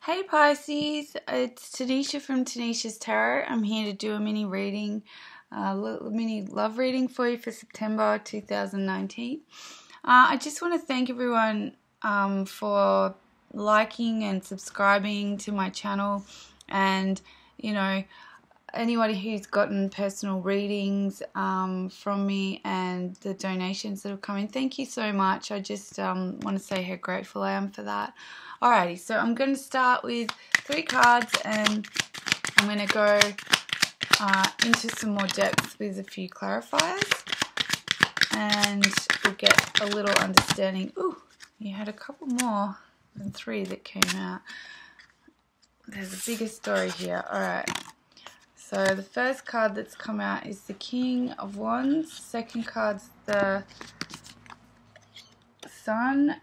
Hey Pisces, it's Tanisha from Tanisha's Tarot. I'm here to do a mini reading, mini love reading for you for September 2019. I just want to thank everyone for liking and subscribing to my channel, and anybody who's gotten personal readings from me and the donations that have come in. Thank you so much. I just want to say how grateful I am for that. Alrighty, so I'm going to start with 3 cards and I'm going to go into some more depth with a few clarifiers and we'll get a little understanding. Ooh, you had a couple more than 3 that came out. There's a bigger story here. Alright, so the first card that's come out is the King of Wands. Second card's the Sun.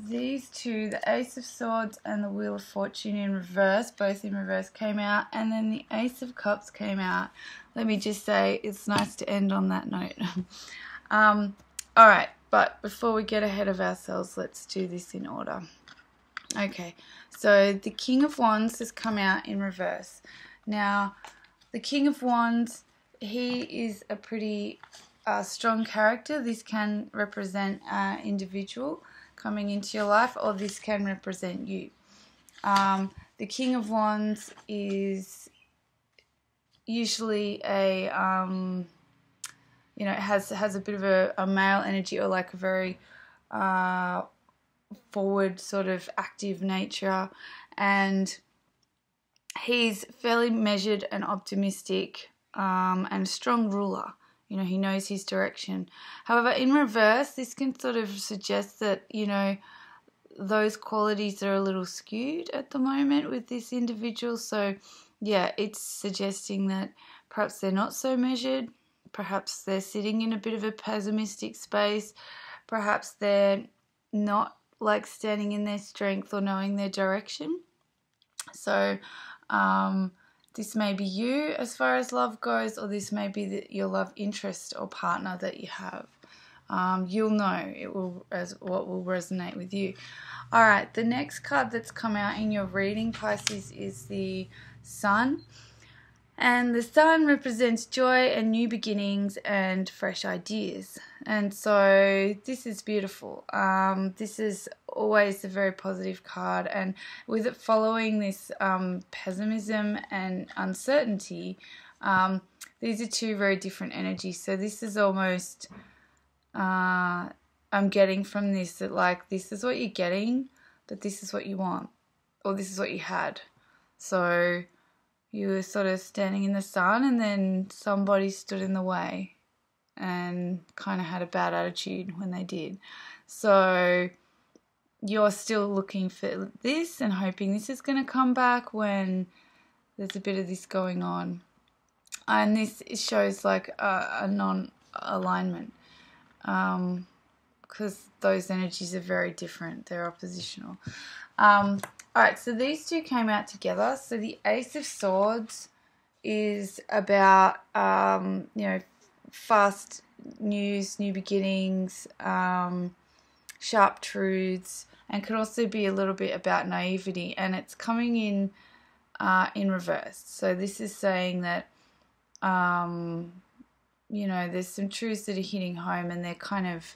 These two, the Ace of Swords and the Wheel of Fortune in reverse, both in reverse, came out, and then the Ace of Cups came out. Let me just say, it's nice to end on that note. Alright, but before we get ahead of ourselves, let's do this in order. Okay, so the King of Wands has come out in reverse. Now, the King of Wands, he is a pretty strong character. This can represent an individual coming into your life, or this can represent you. The King of Wands is usually a has a bit of a male energy, or like a very forward sort of active nature, and he's fairly measured and optimistic and a strong ruler. He knows his direction. However, in reverse, this can sort of suggest that, those qualities are a little skewed at the moment with this individual. So, yeah, it's suggesting that perhaps they're not so measured. Perhaps they're sitting in a bit of a pessimistic space. Perhaps they're not like standing in their strength or knowing their direction. So, this may be you as far as love goes, or this may be your love interest or partner that you have. You'll know what will resonate with you. All right, the next card that's come out in your reading, Pisces, is the Sun. And the Sun represents joy and new beginnings and fresh ideas. And so this is beautiful. This is always a very positive card. And with it following this pessimism and uncertainty, these are 2 very different energies. So this is almost, I'm getting from this that, like, this is what you're getting, but this is what you want, or this is what you had. So you were sort of standing in the sun, and then somebody stood in the way and kind of had a bad attitude when they did. So you're still looking for this and hoping this is going to come back when there's a bit of this going on. And this shows like a non-alignment, because those energies are very different. They're oppositional. Alright, so these 2 came out together. So the Ace of Swords is about, fast news, new beginnings, sharp truths, and can also be a little bit about naivety. And it's coming in reverse. So this is saying that, there's some truths that are hitting home, and they're kind of,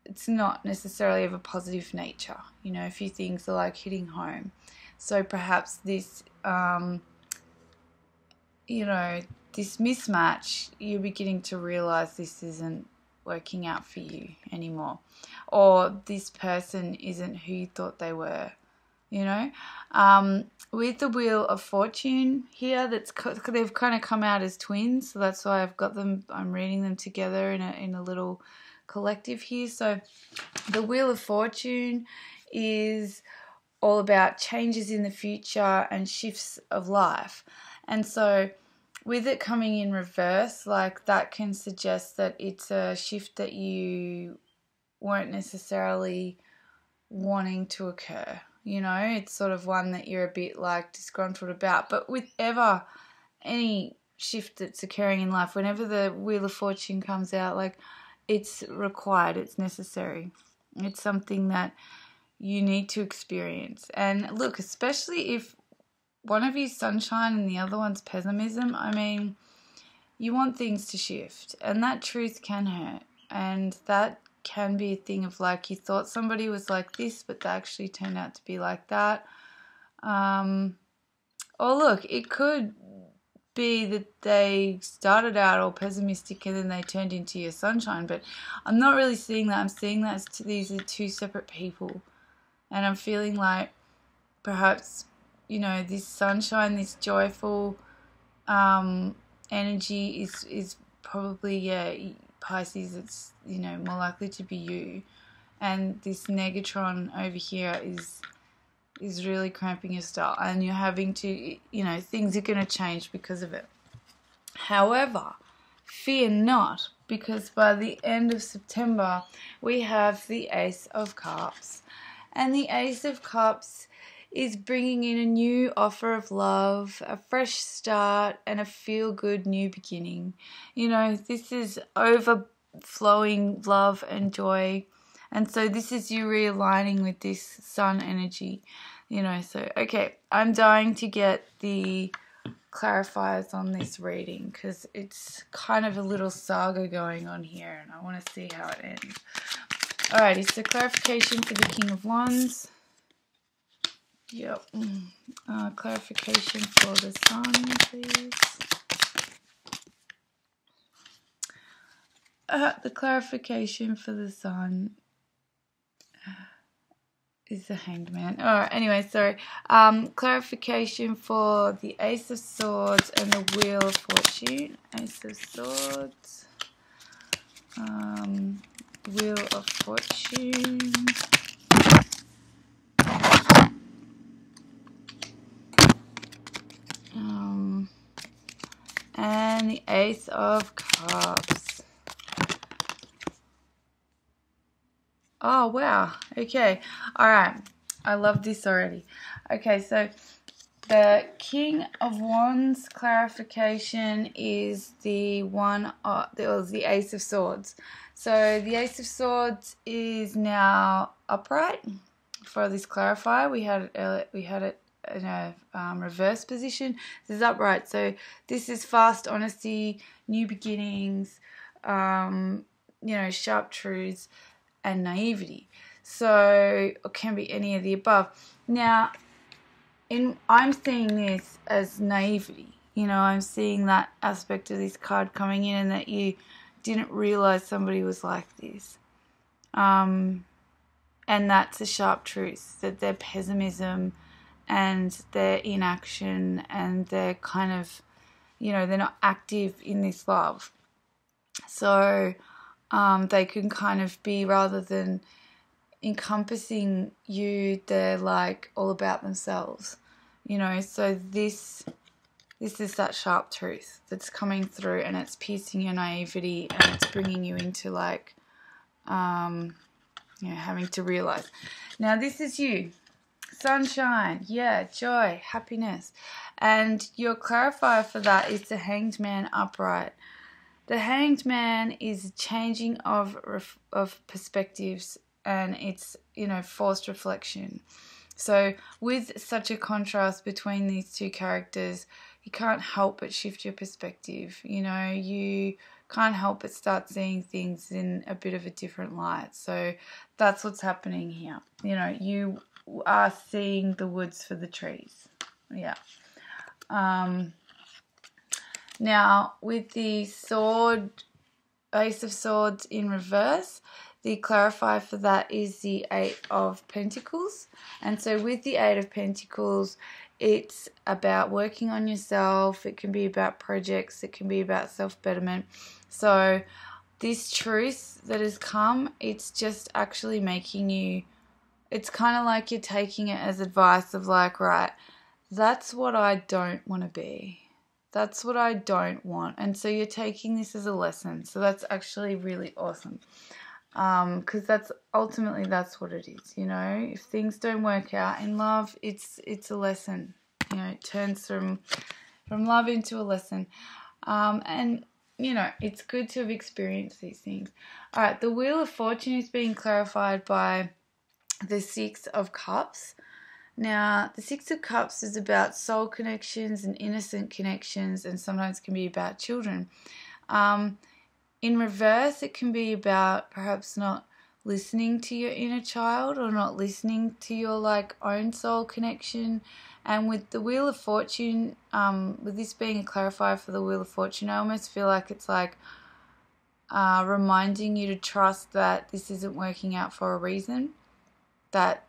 it's not necessarily of a positive nature. A few things are like hitting home. So perhaps this, this mismatch, you're beginning to realize this isn't working out for you anymore. Or this person isn't who you thought they were, With the Wheel of Fortune here, they've kind of come out as twins. So that's why I've got them, I'm reading them together in a little collective here. So the Wheel of Fortune is all about changes in the future and shifts of life. And so with it coming in reverse, like, that can suggest that it's a shift that you weren't necessarily wanting to occur. It's sort of one that you're a bit like disgruntled about. But with any shift that's occurring in life, whenever the Wheel of Fortune comes out, like, it's required, it's necessary. It's something that you need to experience. And look, especially if one of you is sunshine and the other one's pessimism, I mean, you want things to shift, and that truth can hurt, and that can be a thing of like, you thought somebody was like this, but they actually turned out to be like that. Or look, it could be that they started out all pessimistic and then they turned into your sunshine, but I'm not really seeing that. I'm seeing that as these are two separate people, and I'm feeling like perhaps, you know, this sunshine, this joyful energy is probably, yeah, Pisces, it's, you know, more likely to be you, and this negatron over here is really cramping your style, and you're having to, you know, things are going to change because of it. However, fear not, because by the end of September we have the Ace of Cups, and the Ace of Cups is bringing in a new offer of love, a fresh start, and a feel-good new beginning. You know, this is overflowing love and joy. And so this is you realigning with this sun energy, you know. So, okay, I'm dying to get the clarifiers on this reading because it's kind of a little saga going on here, and I want to see how it ends. Alrighty, so clarification for the King of Wands. Yep. Clarification for the Sun, please. The clarification for the Sun is the Hanged Man. Alright, anyway, sorry. Clarification for the Ace of Swords and the Wheel of Fortune. Ace of Swords. Wheel of Fortune. And the Ace of Cups. Oh, wow. Okay. All right. I love this already. Okay, so the King of Wands clarification is the the Ace of Swords. So the Ace of Swords is now upright for this clarifier. We had it in a reverse position. This is upright. So this is fast honesty, new beginnings, you know, sharp truths, and naivety. So it can be any of the above. Now, I'm seeing this as naivety. You know, I'm seeing that aspect of this card coming in, and that you didn't realize somebody was like this. And that's a sharp truth, that their pessimism and their inaction and their kind of, you know, they're not active in this love. So they can kind of be, rather than encompassing you, they're like all about themselves, you know. So this is that sharp truth that's coming through, and it's piercing your naivety, and it's bringing you into like, you know, having to realize. Now this is you. Sunshine, yeah, joy, happiness. And your clarifier for that is the Hanged Man upright. The Hanged Man is changing of perspectives, and it's, you know, forced reflection. So with such a contrast between these two characters, you can't help but shift your perspective. You know, you can't help but start seeing things in a bit of a different light. So that's what's happening here. You know, you are seeing the woods for the trees. Yeah. Now, with the sword, Ace of Swords in reverse, the clarifier for that is the Eight of Pentacles. And so with the Eight of Pentacles, it's about working on yourself. It can be about projects. It can be about self-betterment. So this truth that has come, it's just actually making you, it's kind of like you're taking it as advice of like, right, that's what I don't want to be. That's what I don't want. And so you're taking this as a lesson. So that's actually really awesome. Because that's ultimately, that's what it is, you know. If things don't work out in love, it's a lesson. You know, it turns from love into a lesson. And, you know, it's good to have experienced these things. All right, the Wheel of Fortune is being clarified by the Six of Cups. Now, the Six of Cups is about soul connections and innocent connections, and sometimes can be about children. In reverse, it can be about perhaps not listening to your inner child, or not listening to your own soul connection. And with the Wheel of Fortune, with this being a clarifier for the Wheel of Fortune, I almost feel like it's reminding you to trust that this isn't working out for a reason, that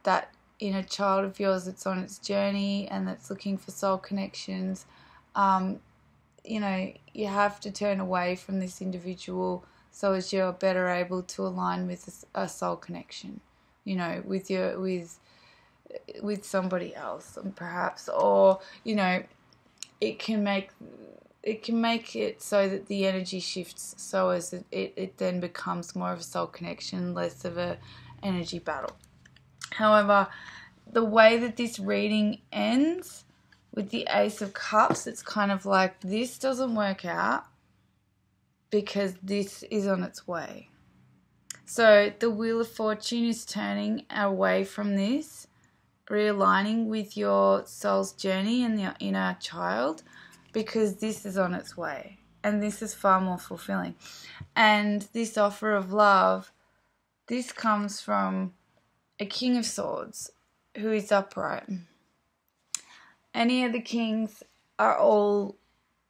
inner child of yours that's on its journey and that's looking for soul connections, you have to turn away from this individual so as you're better able to align with a soul connection, with somebody else, perhaps, or it can make it so that the energy shifts so as it then becomes more of a soul connection, less of a energy battle. However, the way that this reading ends with the Ace of Cups, it's kind of like this doesn't work out because this is on its way. So the Wheel of Fortune is turning away from this, realigning with your soul's journey and your inner child, because this is on its way and this is far more fulfilling. And this offer of love, this comes from a King of Swords who is upright. Any of the kings are all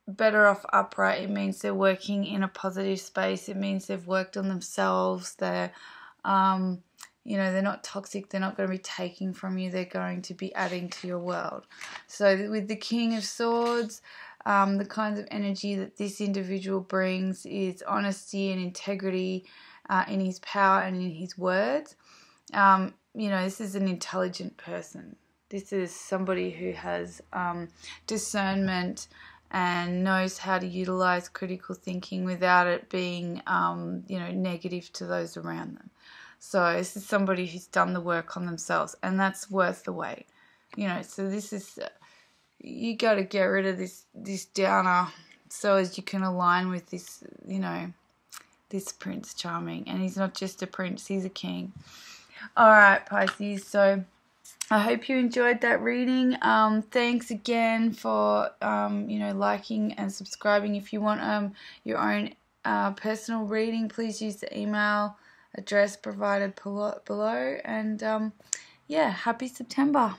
better off upright. It means they're working in a positive space. It means they've worked on themselves. They're, they're not toxic. They're not going to be taking from you. They're going to be adding to your world. So with the King of Swords, the kinds of energy that this individual brings is honesty and integrity in his power and in his words. This is an intelligent person. This is somebody who has discernment and knows how to utilize critical thinking without it being, negative to those around them. So this is somebody who's done the work on themselves, and that's worth the wait. So this is, you got to get rid of this downer so as you can align with this, this Prince Charming. And he's not just a prince, he's a king. All right, Pisces, so I hope you enjoyed that reading. Thanks again for, liking and subscribing. If you want your own personal reading, please use the email address provided below. And, happy September.